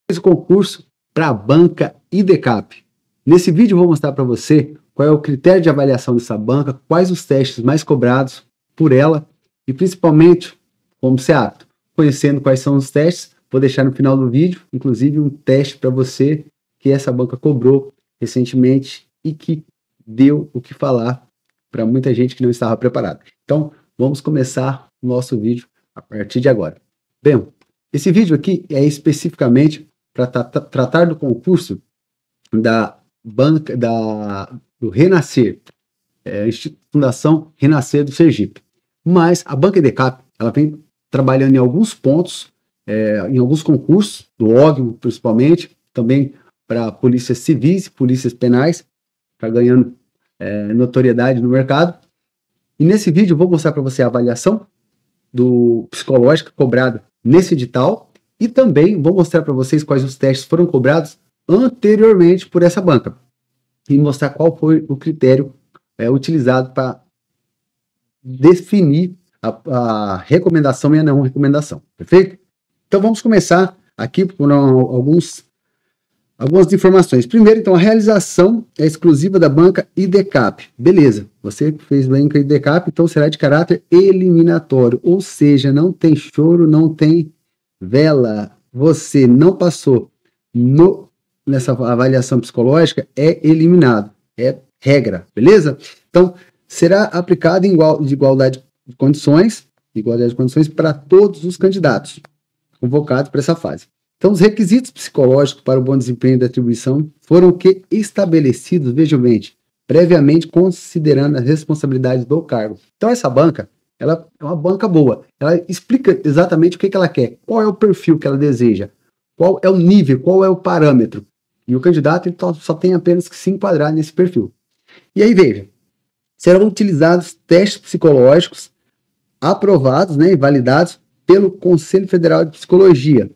O concurso para a banca IDCAP. Nesse vídeo eu vou mostrar para você qual é o critério de avaliação dessa banca, quais os testes mais cobrados por ela e principalmente como ser apto. Conhecendo quais são os testes, vou deixar no final do vídeo, inclusive um teste para você que essa banca cobrou recentemente e que deu o que falar para muita gente que não estava preparada. Então, vamos começar o nosso vídeo a partir de agora. Bem, esse vídeo aqui é especificamente para tratar do concurso da banca do Renascer, Fundação Renascer do Sergipe. Mas a banca IDCAP, ela vem trabalhando em alguns pontos, em alguns concursos, do OGM principalmente, também para polícias civis e polícias penais, está ganhando notoriedade no mercado. E nesse vídeo eu vou mostrar para você a avaliação do psicológica cobrada nesse edital e também vou mostrar para vocês quais os testes foram cobrados anteriormente por essa banca e mostrar qual foi o critério utilizado para definir a recomendação e a não recomendação, perfeito? Então vamos começar aqui por algumas informações. Primeiro, então, a realização é exclusiva da banca IDCAP. Beleza, você fez banca IDCAP, então será de caráter eliminatório, ou seja, não tem choro, não tem vela. Você não passou nessa avaliação psicológica, é eliminado, é regra, beleza? Então, será aplicado em igualdade de condições para todos os candidatos convocados para essa fase. Então, os requisitos psicológicos para o bom desempenho da atribuição foram estabelecidos, vejam bem, previamente considerando as responsabilidades do cargo. Então, essa banca, ela é uma banca boa. Ela explica exatamente o que ela quer, qual é o perfil que ela deseja, qual é o nível, qual é o parâmetro. E o candidato ele só tem apenas que se enquadrar nesse perfil. E aí, veja, serão utilizados testes psicológicos aprovados, e validados pelo Conselho Federal de Psicologia,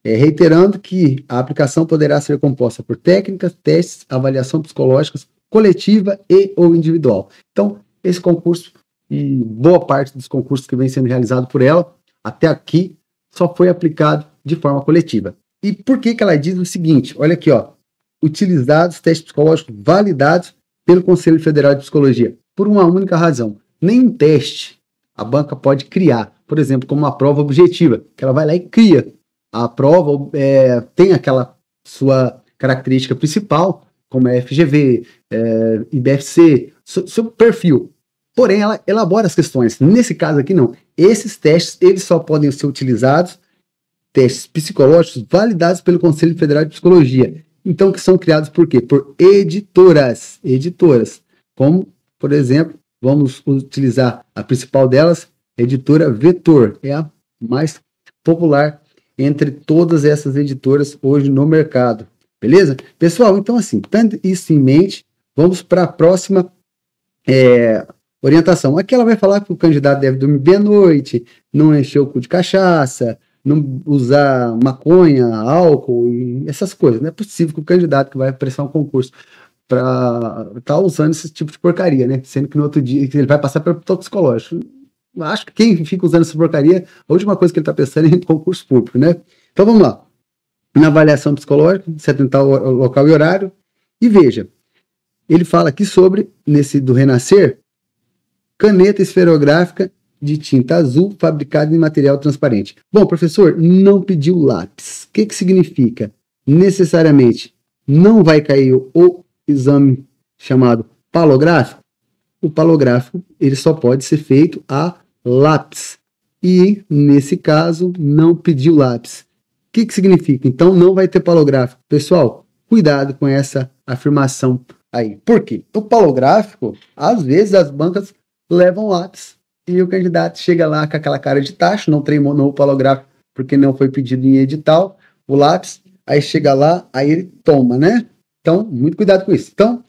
reiterando que a aplicação poderá ser composta por técnicas, testes, avaliação psicológicas coletiva e ou individual. Então, esse concurso e boa parte dos concursos que vem sendo realizado por ela, até aqui, só foi aplicado de forma coletiva. E por que ela diz o seguinte? Olha aqui, ó, utilizados testes psicológicos validados pelo Conselho Federal de Psicologia, por uma única razão. Nenhum teste a banca pode criar, por exemplo, como uma prova objetiva, que ela vai lá e cria. A prova tem aquela sua característica principal, como é FGV, IBFC, seu perfil. Porém, ela elabora as questões. Nesse caso aqui, não. Esses testes, eles só podem ser utilizados, testes psicológicos validados pelo Conselho Federal de Psicologia. Então, que são criados por quê? Por editoras. Editoras. Como, por exemplo, vamos utilizar a principal delas, editora Vetor. É a mais popular entre todas essas editoras hoje no mercado, beleza? Pessoal, então assim, tendo isso em mente, vamos para a próxima orientação. Aqui ela vai falar que o candidato deve dormir bem à noite, não encher o cu de cachaça, não usar maconha, álcool e essas coisas. Não é possível que o candidato que vai prestar um concurso para estar usando esse tipo de porcaria, né? Sendo que no outro dia ele vai passar pelo toxicológico. Acho que quem fica usando essa porcaria, a última coisa que ele está pensando é em concurso público, né? Então vamos lá. Na avaliação psicológica, se atentar ao local e horário. E veja, ele fala aqui sobre, nesse do Renascer, caneta esferográfica de tinta azul fabricada em material transparente. Bom, professor, não pediu lápis. O que significa? Necessariamente não vai cair o exame chamado palográfico. O palográfico ele só pode ser feito a lápis. E, nesse caso, não pediu lápis. O que significa? Então, não vai ter palográfico. Pessoal, cuidado com essa afirmação aí. Por quê? O palográfico, às vezes, as bancas levam lápis. E o candidato chega lá com aquela cara de tacho, não treinou o palográfico porque não foi pedido em edital, o lápis, aí chega lá, aí ele toma, né? Então, muito cuidado com isso. Então,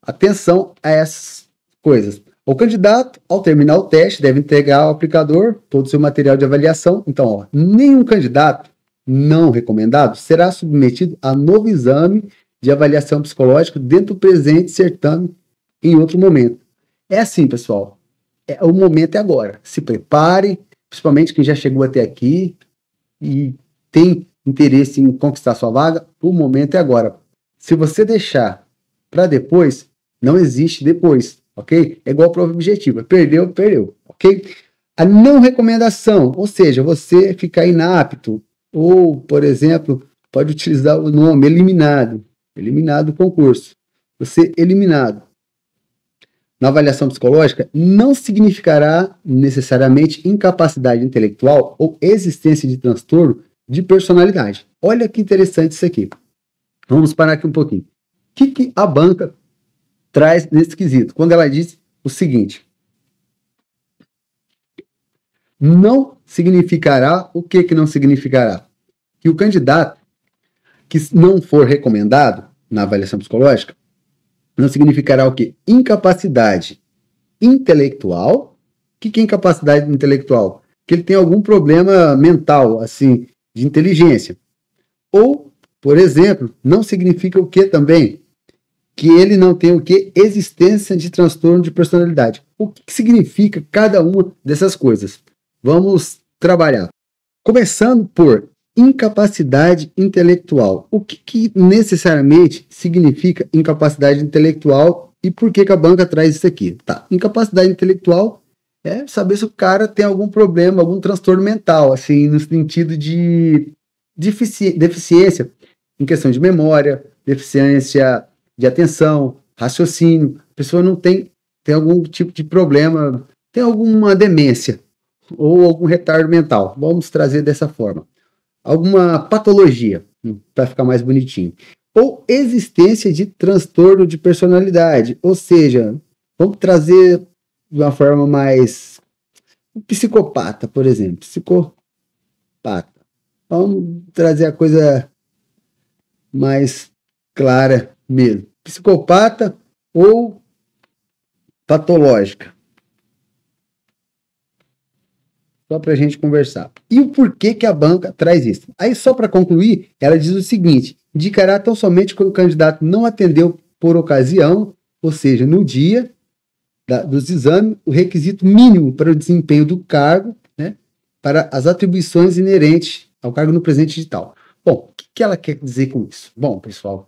atenção a essas coisas. O candidato, ao terminar o teste, deve entregar ao aplicador todo o seu material de avaliação. Então, ó, nenhum candidato não recomendado será submetido a novo exame de avaliação psicológica dentro do presente certame em outro momento. É assim, pessoal. O momento é agora. Se prepare, principalmente quem já chegou até aqui e tem interesse em conquistar sua vaga, o momento é agora. Se você deixar para depois, não existe depois, ok? É igual prova objetiva, perdeu, perdeu, ok? A não recomendação, ou seja, você ficar inapto, ou, por exemplo, pode utilizar o nome eliminado do concurso. Você eliminado na avaliação psicológica não significará necessariamente incapacidade intelectual ou existência de transtorno de personalidade. Olha que interessante isso aqui. Vamos parar aqui um pouquinho. O que a banca traz nesse quesito? Quando ela diz o seguinte: não significará, o que não significará? Que o candidato que não for recomendado na avaliação psicológica não significará o quê? Incapacidade intelectual. O que é incapacidade intelectual? Que ele tem algum problema mental, assim, de inteligência. Ou, por exemplo, não significa o que também? Que ele não tem o que? Existência de transtorno de personalidade. O que significa cada uma dessas coisas? Vamos trabalhar. Começando por incapacidade intelectual. O que necessariamente significa incapacidade intelectual e por que a banca traz isso aqui? Tá. Incapacidade intelectual é saber se o cara tem algum problema, algum transtorno mental, assim, no sentido de deficiência em questão de memória, deficiência de atenção, raciocínio. A pessoa não tem algum tipo de problema, tem alguma demência ou algum retardo mental. Vamos trazer dessa forma. Alguma patologia, para ficar mais bonitinho. Ou existência de transtorno de personalidade, ou seja, vamos trazer de uma forma mais... Um psicopata, por exemplo. Psicopata. Vamos trazer a coisa mais clara mesmo. Psicopata ou patológica. Só para a gente conversar. E o porquê que a banca traz isso? Aí, só para concluir, ela diz o seguinte: indicará tão somente quando o candidato não atendeu por ocasião, ou seja, no dia dos exames, o requisito mínimo para o desempenho do cargo, né, para as atribuições inerentes ao cargo no presente edital. Bom, o que ela quer dizer com isso? Bom, pessoal,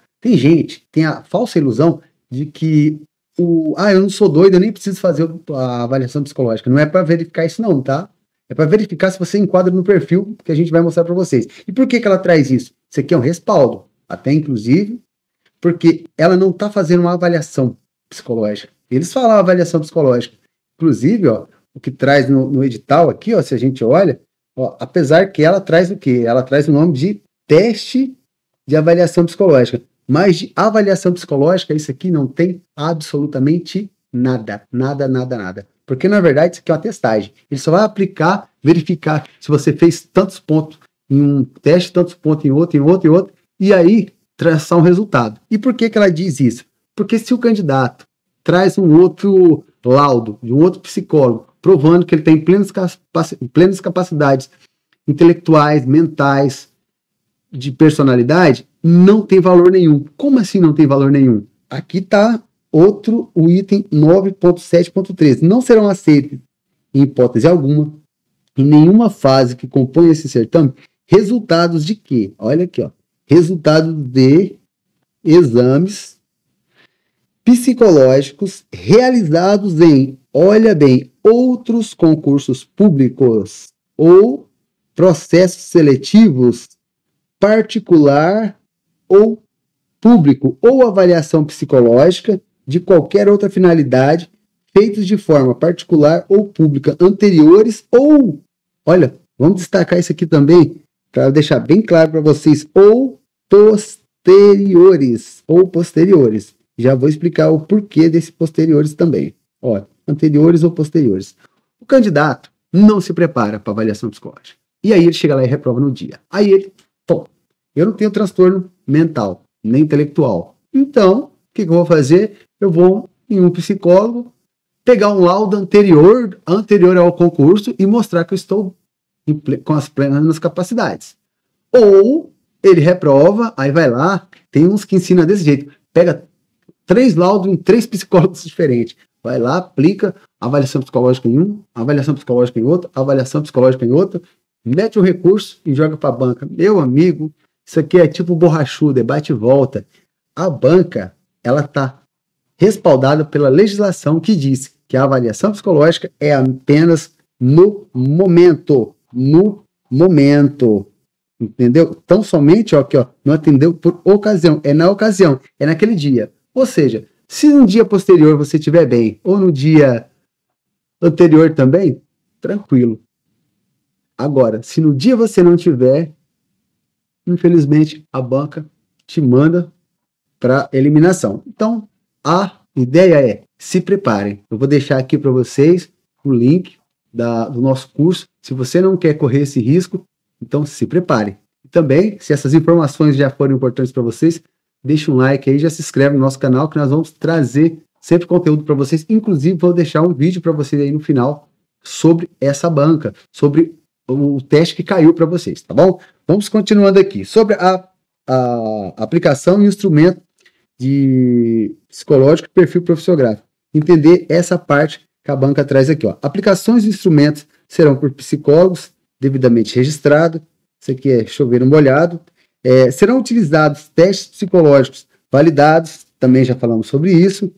tem a falsa ilusão de que eu não sou doido, eu nem preciso fazer a avaliação psicológica. Não é para verificar isso não, tá? É para verificar se você enquadra no perfil que a gente vai mostrar para vocês. E por que ela traz isso? Isso aqui é um respaldo, até inclusive, porque ela não está fazendo uma avaliação psicológica. Eles falam avaliação psicológica. Inclusive, ó, o que traz no edital aqui, ó, se a gente olha, ó, apesar que ela traz o quê? Ela traz o nome de teste de avaliação psicológica. Mas de avaliação psicológica, isso aqui não tem absolutamente nada. Nada, nada, nada. Porque, na verdade, isso aqui é uma testagem. Ele só vai aplicar, verificar se você fez tantos pontos em um teste, tantos pontos em outro, e aí traçar um resultado. E por que ela diz isso? Porque se o candidato traz um outro laudo, de um outro psicólogo, provando que ele tem plenas capacidades intelectuais, mentais, de personalidade, não tem valor nenhum. Como assim não tem valor nenhum? Aqui está o item 9.7.13. Não serão aceitos, em hipótese alguma, em nenhuma fase que compõe esse certame, resultados de quê? Olha aqui, ó. Resultados de exames psicológicos realizados em, olha bem, outros concursos públicos ou processos seletivos particular ou público ou avaliação psicológica de qualquer outra finalidade feitos de forma particular ou pública anteriores ou, olha, vamos destacar isso aqui também para deixar bem claro para vocês, ou posteriores. Já vou explicar o porquê desses posteriores também. Olha, anteriores ou posteriores. O candidato não se prepara para avaliação psicológica. E aí ele chega lá e reprova no dia. Aí ele, eu não tenho transtorno mental, nem intelectual. Então, o que eu vou fazer? Eu vou em um psicólogo, pegar um laudo anterior ao concurso e mostrar que eu estou com as plenas capacidades. Ou ele reprova, aí vai lá, tem uns que ensinam desse jeito, pega 3 laudos em 3 psicólogos diferentes, vai lá, aplica avaliação psicológica em um, avaliação psicológica em outro, avaliação psicológica em outro, mete o recurso e joga para a banca. Meu amigo, isso aqui é tipo borrachudo, é bate e volta. A banca, ela está respaldada pela legislação que diz que a avaliação psicológica é apenas no momento. No momento. Entendeu? Então, somente, ó, aqui, ó, não atendeu por ocasião. É na ocasião, é naquele dia. Ou seja, se no dia posterior você estiver bem, ou no dia anterior também, tranquilo. Agora, se no dia você não tiver, infelizmente, a banca te manda para eliminação. Então, a ideia é, se preparem. Eu vou deixar aqui para vocês o link do nosso curso. Se você não quer correr esse risco, então se prepare. E também, se essas informações já foram importantes para vocês, deixa um like aí, já se inscreve no nosso canal, que nós vamos trazer sempre conteúdo para vocês. Inclusive, vou deixar um vídeo para vocês aí no final sobre essa banca, sobre o teste que caiu para vocês, tá bom? Vamos continuando aqui. Sobre a aplicação e instrumento de psicológico e perfil profissiográfico. Entender essa parte que a banca traz aqui, ó. Aplicações e instrumentos serão por psicólogos devidamente registrados. Isso aqui é chover molhado. Serão utilizados testes psicológicos validados, também já falamos sobre isso,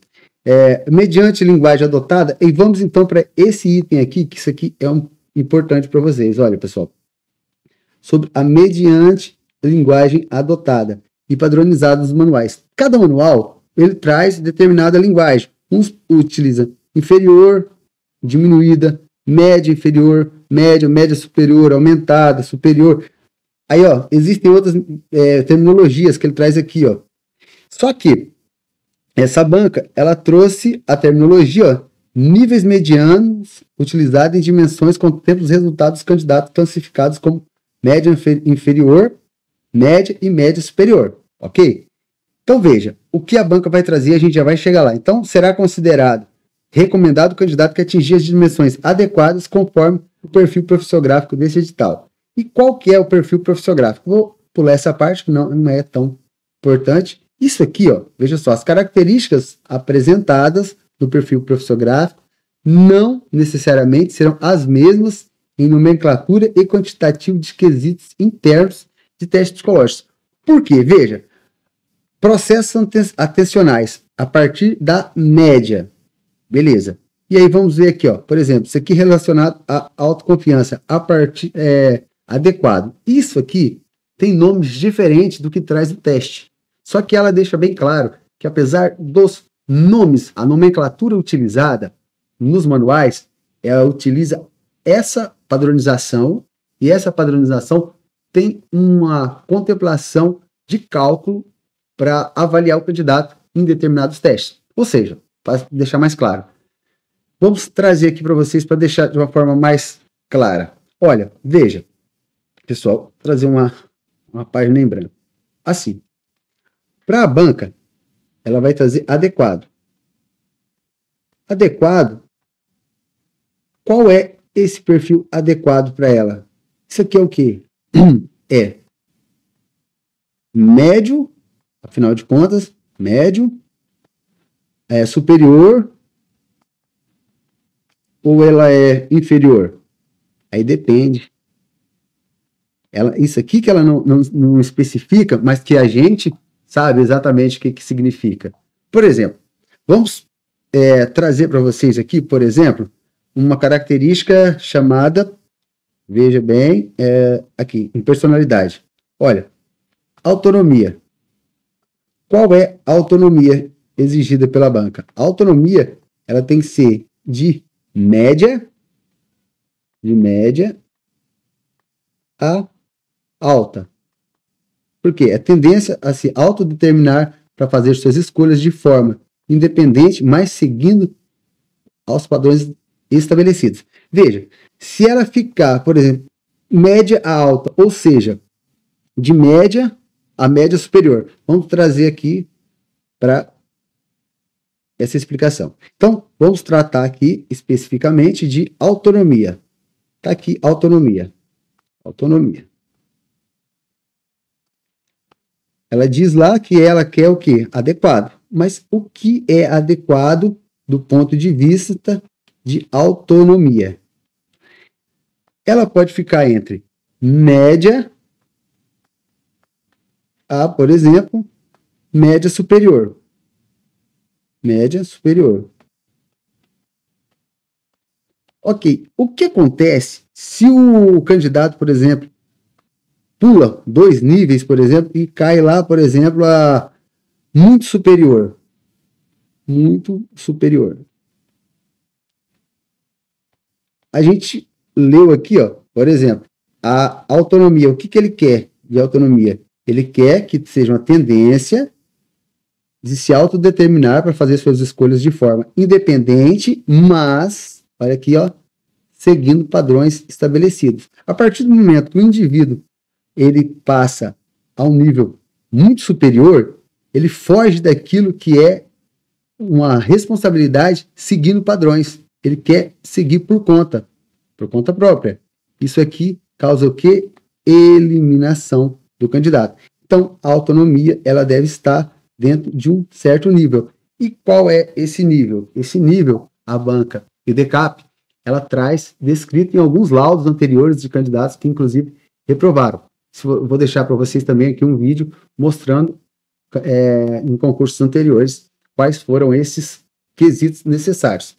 mediante linguagem adotada. E vamos então para esse item aqui, que isso aqui é importante para vocês. Olha, pessoal, sobre a mediante linguagem adotada e padronizada dos manuais. Cada manual, ele traz determinada linguagem. Uns utilizam inferior, diminuída, média inferior, média superior, aumentada, superior. Aí, ó, existem outras terminologias que ele traz aqui, ó. Só que essa banca, ela trouxe a terminologia, ó, níveis medianos utilizados em dimensões contemplam os resultados dos candidatos classificados como média inferior, média e média superior, ok? Então veja, o que a banca vai trazer, a gente já vai chegar lá. Então será considerado recomendado o candidato que atingir as dimensões adequadas conforme o perfil profissiográfico desse edital. E qual que é o perfil profissiográfico? Vou pular essa parte que não é tão importante. Isso aqui, ó, veja só, as características apresentadas no perfil profissiográfico não necessariamente serão as mesmas em nomenclatura e quantitativo de quesitos internos de testes psicológicos. Por quê? Veja, processos atencionais a partir da média. Beleza. E aí vamos ver aqui, ó, por exemplo, isso aqui relacionado à autoconfiança, a partir adequado. Isso aqui tem nomes diferentes do que traz o teste. Só que ela deixa bem claro que apesar dos nomes, a nomenclatura utilizada nos manuais, ela utiliza essa padronização, e essa padronização tem uma contemplação de cálculo para avaliar o candidato em determinados testes. Ou seja, para deixar mais claro, vamos trazer aqui para vocês para deixar de uma forma mais clara. Olha, veja, pessoal, trazer uma página em branco. Assim, para a banca, ela vai trazer adequado. Adequado, qual é esse perfil adequado para ela? Isso aqui é o quê? É médio, afinal de contas, médio, superior, ou ela é inferior? Aí depende. Isso aqui que ela não especifica, mas que a gente sabe exatamente o que significa. Por exemplo, vamos trazer para vocês aqui, por exemplo, uma característica chamada, veja bem, aqui, em personalidade. Olha, autonomia. Qual é a autonomia exigida pela banca? A autonomia, ela tem que ser de média a alta. Por quê? É tendência a se autodeterminar para fazer suas escolhas de forma independente, mas seguindo aos padrões estabelecidos. Veja, se ela ficar, por exemplo, média a alta, ou seja, de média a média superior, vamos trazer aqui para essa explicação. Então, vamos tratar aqui especificamente de autonomia. Está aqui, autonomia. Autonomia. Ela diz lá que ela quer o quê? Adequado. Mas o que é adequado do ponto de vista de autonomia? Ela pode ficar entre média a, por exemplo, média superior. Média superior. Ok, o que acontece se o candidato, por exemplo, pula 2 níveis, por exemplo, e cai lá, por exemplo, a muito superior? Muito superior. A gente leu aqui, ó, por exemplo, a autonomia. O que ele quer de autonomia? Ele quer que seja uma tendência de se autodeterminar para fazer suas escolhas de forma independente, mas, olha aqui, ó, seguindo padrões estabelecidos. A partir do momento que o indivíduo ele passa a um nível muito superior, ele foge daquilo que é uma responsabilidade seguindo padrões. Ele quer seguir por conta própria. Isso aqui causa o quê? Eliminação do candidato. Então, a autonomia ela deve estar dentro de um certo nível. E qual é esse nível? Esse nível, a banca IDCAP, ela traz descrito em alguns laudos anteriores de candidatos que, inclusive, reprovaram. Vou deixar para vocês também aqui um vídeo mostrando em concursos anteriores quais foram esses quesitos necessários.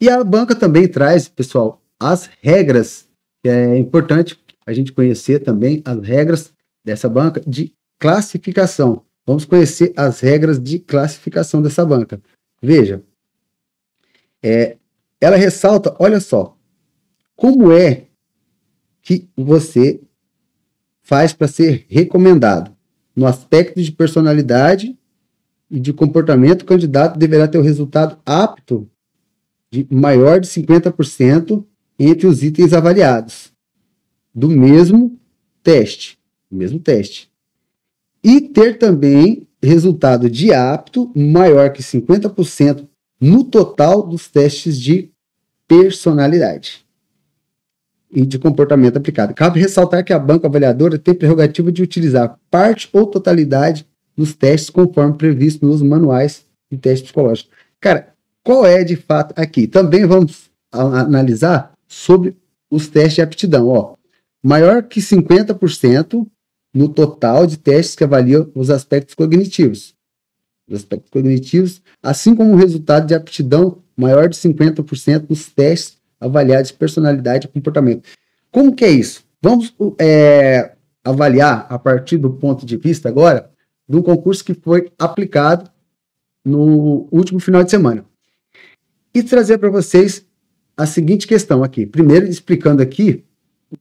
E a banca também traz, pessoal, as regras, que é importante a gente conhecer também as regras dessa banca de classificação. Vamos conhecer as regras de classificação dessa banca. Veja, ela ressalta, olha só, como é que você faz para ser recomendado. No aspecto de personalidade e de comportamento, o candidato deverá ter o resultado apto de maior de 50% entre os itens avaliados do mesmo teste. E ter também resultado de apto maior que 50% no total dos testes de personalidade e de comportamento aplicado. Cabe ressaltar que a banca avaliadora tem prerrogativa de utilizar parte ou totalidade dos testes conforme previsto nos manuais de teste psicológico. Cara, qual é de fato aqui? Também vamos analisar sobre os testes de aptidão. Ó, maior que 50% no total de testes que avaliam os aspectos cognitivos. Os aspectos cognitivos, assim como o resultado de aptidão maior de 50% nos testes avaliados de personalidade e comportamento. Como que é isso? Vamos avaliar a partir do ponto de vista agora de um concurso que foi aplicado no último final de semana. E trazer para vocês a seguinte questão aqui. Primeiro, explicando aqui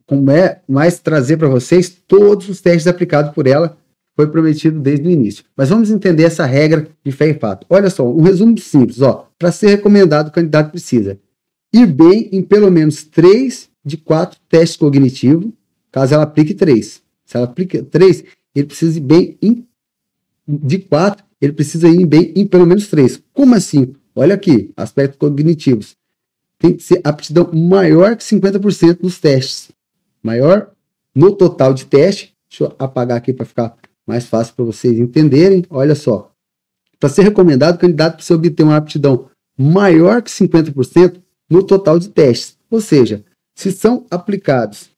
como é, mas trazer para vocês todos os testes aplicados por ela, foi prometido desde o início. Mas vamos entender essa regra de fé e fato. Olha só, um resumo simples. Para ser recomendado, o candidato precisa ir bem em pelo menos 3 de 4 testes cognitivos, caso ela aplique 3. Se ela aplica 3, ele precisa ir bem de 4, ele precisa ir bem em pelo menos 3. Como assim? Olha aqui, aspectos cognitivos. Tem que ser aptidão maior que 50% dos testes. Maior no total de teste. Deixa eu apagar aqui para ficar mais fácil para vocês entenderem. Olha só. Para ser recomendado, o candidato precisa obter uma aptidão maior que 50% no total de testes. Ou seja, se são aplicados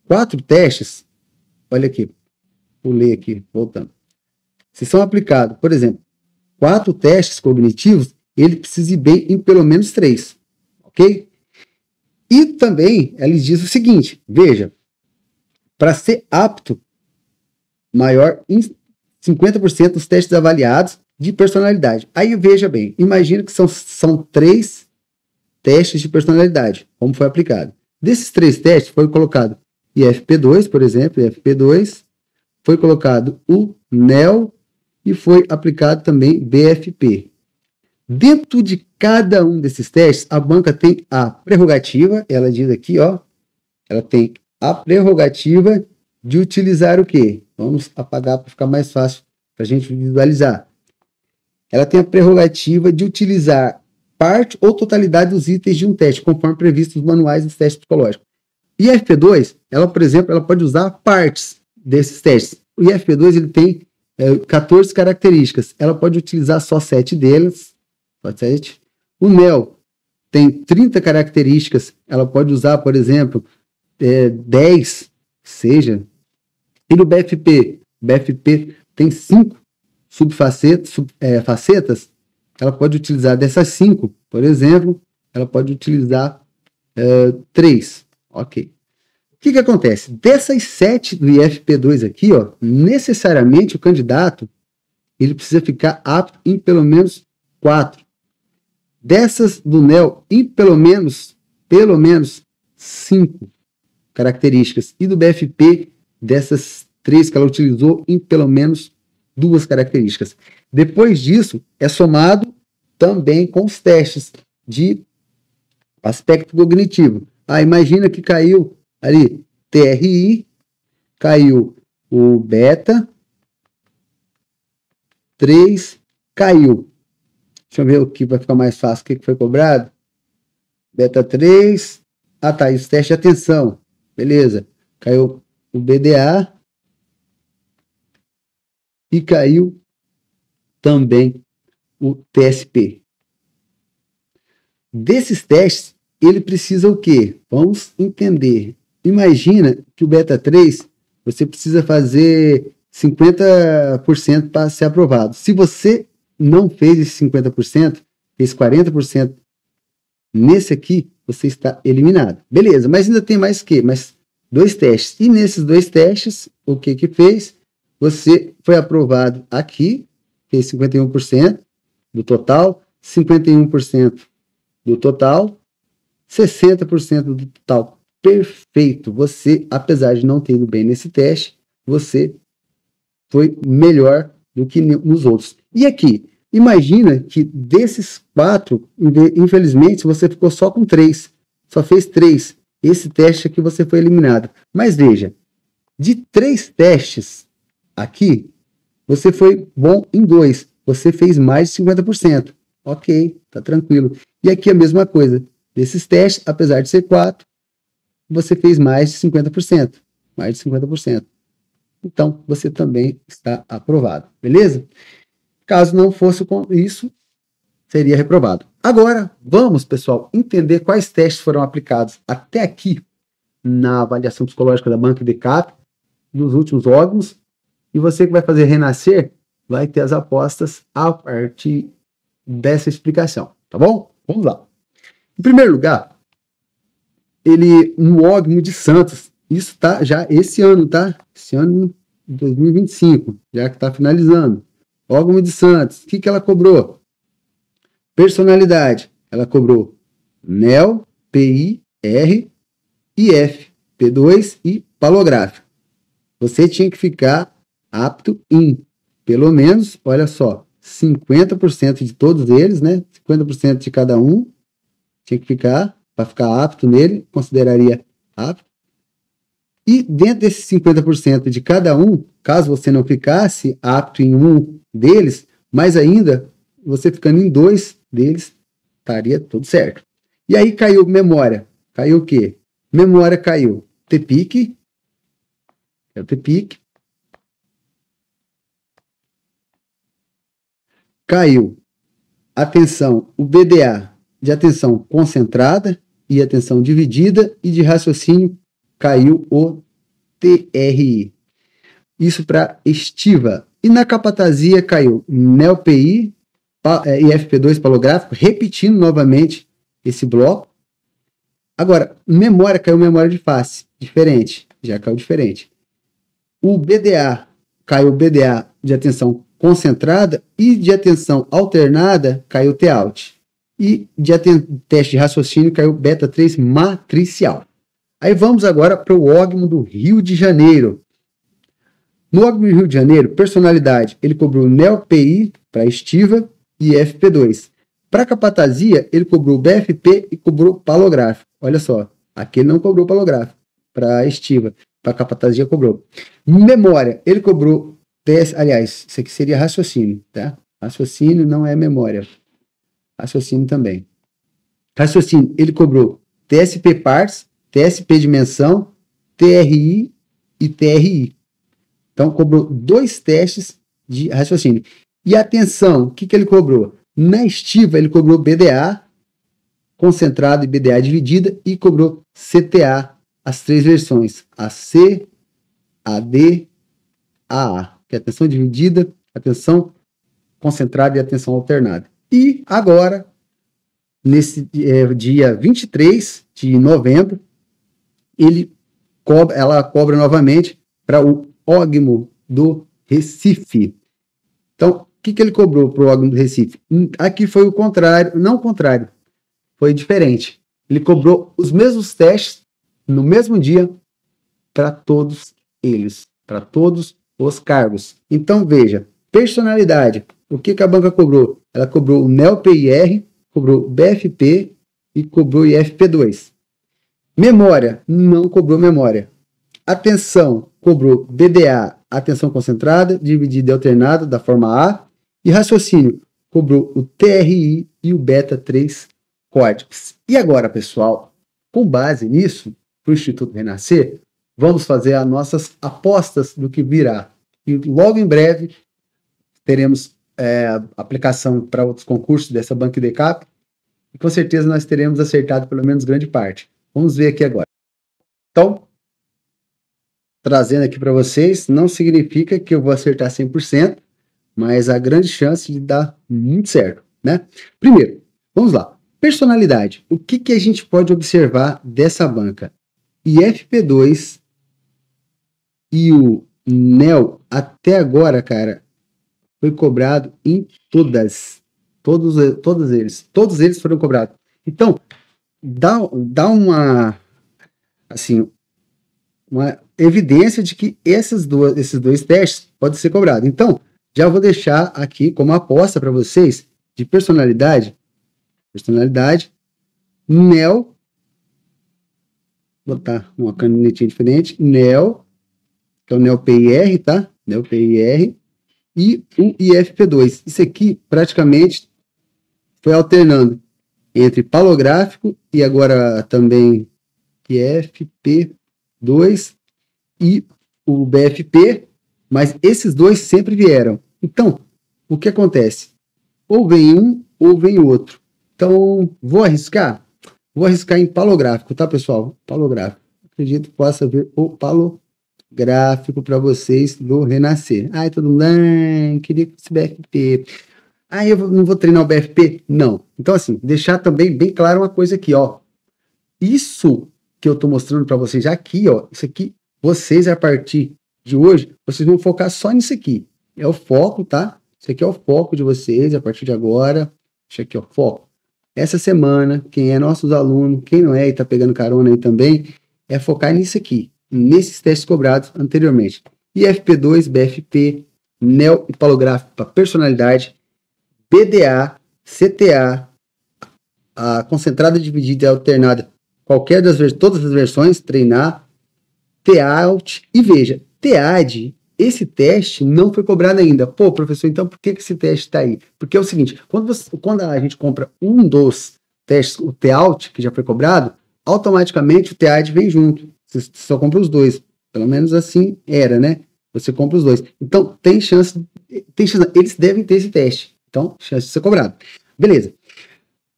4 testes, olha aqui, vou ler aqui, voltando. Se são aplicados, por exemplo, 4 testes cognitivos, ele precisa ir bem em pelo menos 3, ok? E também, ela diz o seguinte, veja, para ser apto, maior em 50% dos testes avaliados de personalidade. Aí veja bem, imagina que são 3 testes de personalidade, como foi aplicado. Desses 3 testes foi colocado IFP2, por exemplo, IFP2, foi colocado o NEL e foi aplicado também BFP. Dentro de cada um desses testes, a banca tem a prerrogativa, ela diz aqui, ó, ela tem a prerrogativa de utilizar o quê? Vamos apagar para ficar mais fácil para a gente visualizar. Ela tem a prerrogativa de utilizar parte ou totalidade dos itens de um teste, conforme previsto nos manuais dos testes psicológicos. E a IFP2, ela, por exemplo, ela pode usar partes desses testes. O IFP2 ele tem 14 características. Ela pode utilizar só 7 delas. Só 7. O NEL tem 30 características, ela pode usar, por exemplo, 10, seja. E no BFP tem 5 facetas, ela pode utilizar dessas 5, por exemplo, ela pode utilizar 3. Ok. O que acontece? Dessas 7 do IFP2 aqui, ó, necessariamente o candidato ele precisa ficar apto em pelo menos 4. Dessas do NEL, em pelo menos 5 características. E do BFP, dessas 3 que ela utilizou, em pelo menos 2 características. Depois disso, é somado também com os testes de aspecto cognitivo. Imagina que caiu ali TRI, caiu o beta, 3, caiu. Deixa eu ver o que vai ficar mais fácil. O que foi cobrado? Beta 3. Tá. E os testes de atenção. Beleza. Caiu o BDA. E caiu também o TSP. Desses testes, ele precisa o quê? Vamos entender. Imagina que o beta 3, você precisa fazer 50% para ser aprovado. Se você não fez esse 50%, fez 40%, nesse aqui, você está eliminado. Beleza, mas ainda tem mais que? Mais 2 testes. E nesses 2 testes, o que fez? Você foi aprovado aqui, fez 51% do total, 51% do total, 60% do total. Perfeito. Você, apesar de não ter ido bem nesse teste, você foi melhor do que nos outros. E aqui, imagina que desses 4, infelizmente, você ficou só com 3. Só fez 3. Esse teste aqui você foi eliminado. Mas veja, de 3 testes aqui, você foi bom em 2. Você fez mais de 50%. Ok, tá tranquilo. E aqui a mesma coisa. Desses testes, apesar de ser 4, você fez mais de 50%. Mais de 50%. Então, você também está aprovado. Beleza? Caso não fosse isso, seria reprovado. Agora, vamos, pessoal, entender quais testes foram aplicados até aqui na avaliação psicológica da banca DCAP, nos últimos órgãos. E você que vai fazer renascer, vai ter as apostas a partir dessa explicação. Tá bom? Vamos lá. Em primeiro lugar, no órgão de Santos, isso tá já esse ano, tá? Esse ano, 2025, já que está finalizando. Órgão de Santos, o que ela cobrou? Personalidade, ela cobrou NEL, PI, R, IF, P2 e palográfico. Você tinha que ficar apto em, pelo menos, olha só, 50% de todos eles, né? 50% de cada um, tinha que ficar, para ficar apto nele, consideraria apto. E dentro desses 50% de cada um, caso você não ficasse apto em um deles, mais ainda, você ficando em 2 deles, estaria tudo certo. E aí caiu memória. Caiu o quê? Memória caiu TPIC, é o TPIC. Caiu atenção, o BDA de atenção concentrada e atenção dividida, e de raciocínio caiu o TRI. Isso para estiva. E na capatazia caiu NEL-PI e FP2 palográfico, repetindo novamente esse bloco. Agora, memória, caiu memória de face, diferente, já caiu diferente. O BDA, caiu o BDA de atenção concentrada, e de atenção alternada caiu T-Alt. E de teste de raciocínio caiu beta 3 matricial. Aí vamos agora para o órgão do Rio de Janeiro. No órgão do Rio de Janeiro, personalidade, ele cobrou NEL-PI para estiva e FP2. Para capatazia, ele cobrou BFP e cobrou palográfico. Olha só, aqui ele não cobrou palográfico para estiva, para capatazia cobrou. Memória, ele cobrou aliás, isso aqui seria raciocínio, tá? Raciocínio não é memória. Raciocínio também. Raciocínio, ele cobrou TSP parts, TSP dimensão, TRI e TRI. Então, cobrou 2 testes de raciocínio. E atenção, o que ele cobrou? Na estiva, ele cobrou BDA, concentrada e BDA dividida, e cobrou CTA, as 3 versões, AC, AD, AA, que é atenção dividida, atenção concentrada e atenção alternada. E agora, nesse dia 23 de novembro, ela cobra novamente para o OGMO do Recife. Então, o que ele cobrou para o OGMO do Recife? Aqui foi o contrário, não o contrário, foi diferente. Ele cobrou os mesmos testes no mesmo dia para todos eles, para todos os cargos. Então, veja, personalidade, o que a banca cobrou? Ela cobrou o NEO-PIR, cobrou o BFP e cobrou o IFP2. Memória, não cobrou memória. Atenção, cobrou BDA, atenção concentrada, dividida e alternada, da forma A. E raciocínio, cobrou o TRI e o Beta 3 códigos. E agora, pessoal, com base nisso, para o Instituto Renascer, vamos fazer as nossas apostas do que virá. E logo em breve teremos aplicação para outros concursos dessa Banca IDCAP, e com certeza nós teremos acertado pelo menos grande parte. Vamos ver aqui agora. Então, trazendo aqui para vocês, não significa que eu vou acertar 100%, mas há grande chance de dar muito certo, né? Primeiro, vamos lá. Personalidade. O que a gente pode observar dessa banca? IFP2 e o NEO, até agora, cara, foi cobrado em todos eles foram cobrados. Então, dá uma evidência de que esses dois testes podem ser cobrados. Então, já vou deixar aqui como aposta para vocês de personalidade, NEO, vou botar uma canetinha diferente, NEO, que é o NEO-PIR, tá? NEO-PIR, e o IFP2. Isso aqui praticamente foi alternando entre palográfico e agora também IFP2 e o BFP, mas esses dois sempre vieram. Então, o que acontece? Ou vem um, ou vem outro. Então, vou arriscar em palográfico, tá, pessoal? Palográfico. Acredito que possa ver o palográfico para vocês do Renascer. Ai, todo mundo, queria que fosse BFP. Eu não vou treinar o BFP? Não. Então, assim, deixar também bem claro uma coisa aqui, ó. Isso que eu tô mostrando para vocês aqui, ó, isso aqui, vocês, a partir de hoje, vocês vão focar só nisso aqui. É o foco, tá? Isso aqui é o foco de vocês, a partir de agora. Isso aqui é o foco. Essa semana, quem é nossos alunos, quem não é e tá pegando carona aí também, é focar nisso aqui, nesses testes cobrados anteriormente. IFP2, BFP, NEO e palográfico para personalidade, BDA, CTA, a concentrada, dividida e alternada, todas as versões, treinar, TAUT, e veja, TEAD, esse teste não foi cobrado ainda. Pô, professor, então por que esse teste está aí? Porque é o seguinte, quando a gente compra um dos testes, o TEAUT, que já foi cobrado, automaticamente o TEAD vem junto. Você só compra os dois. Pelo menos assim era, né? Você compra os dois. Então, tem chance, eles devem ter esse teste. Então, chance de ser cobrado. Beleza.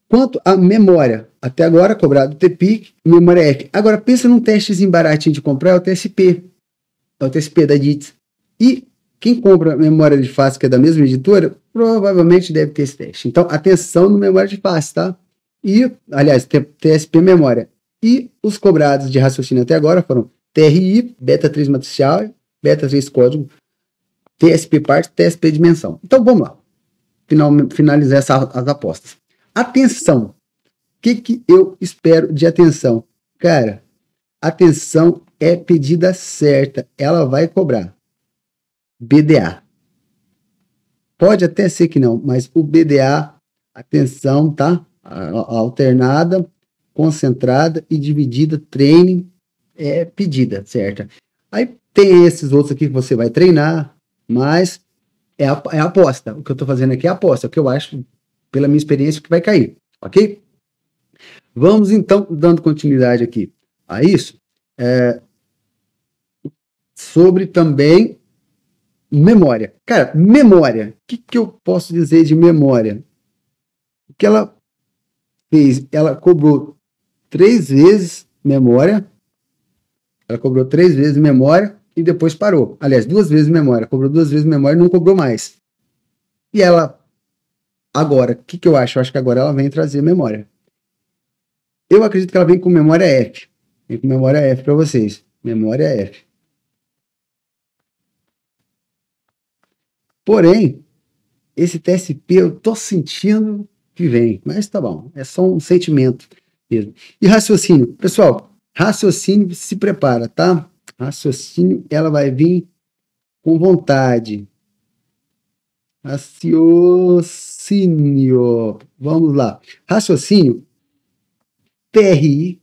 Quanto à memória, até agora cobrado TPIC, memória F. Agora, pensa num testezinho baratinho de comprar, é o TSP. É o TSP da DITS. E quem compra memória de face, que é da mesma editora, provavelmente deve ter esse teste. Então, atenção no memória de face, tá? E, aliás, TSP memória. E os cobrados de raciocínio até agora foram TRI, Beta 3 matricial, Beta 3 código, TSP parte, TSP dimensão. Então, vamos lá. Finalizar as apostas. Atenção. O que eu espero de atenção? Cara, atenção é pedida certa. Ela vai cobrar. BDA. Pode até ser que não, mas o BDA, atenção, tá? A alternada, concentrada e dividida, training, é pedida, certa. Aí tem esses outros aqui que você vai treinar, mas é a aposta. O que eu tô fazendo aqui é a aposta, o que eu acho, pela minha experiência, que vai cair, ok? Vamos, então, dando continuidade aqui a isso, sobre também memória. Cara, memória. O que eu posso dizer de memória? Que ela fez? Ela cobrou 3 vezes memória. Ela cobrou 3 vezes memória e depois parou. Aliás, 2 vezes memória. Cobrou 2 vezes memória e não cobrou mais. E ela, agora, o que eu acho? Eu acho que agora ela vem trazer memória. Eu acredito que ela vem com memória F. Vem com memória F para vocês. Memória F. Porém, esse TSP eu tô sentindo que vem. Mas tá bom. É só um sentimento mesmo. E raciocínio. Pessoal, raciocínio se prepara, tá? Raciocínio, ela vai vir com vontade. Raciocínio. Vamos lá. Raciocínio. TRI.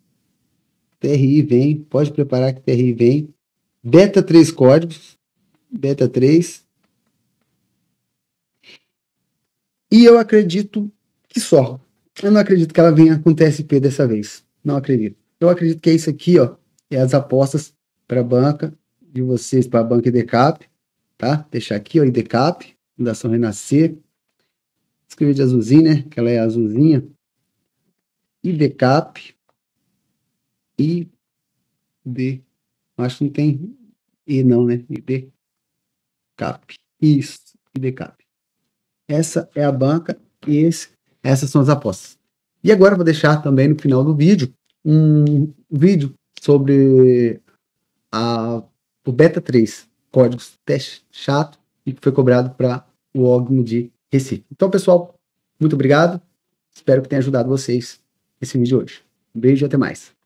TRI vem. Pode preparar que TRI vem. Beta 3 códigos. Beta 3. E eu acredito que só. Eu não acredito que ela venha com TSP dessa vez. Não acredito. Eu acredito que é isso aqui, ó. É as apostas para a banca de vocês, para a banca IDCAP. Tá? Deixar aqui, ó, IDCAP. Fundação Renascer. Escrever de azulzinho, né? Que ela é azulzinha. IDCAP. Acho que não tem E não, né? IDCAP. Isso, IDCAP. Essa é a banca e essas são as apostas. E agora eu vou deixar também no final do vídeo um vídeo sobre o Beta 3, códigos teste chato e que foi cobrado para o órgão de Recife. Então, pessoal, muito obrigado. Espero que tenha ajudado vocês esse vídeo hoje. Um beijo e até mais.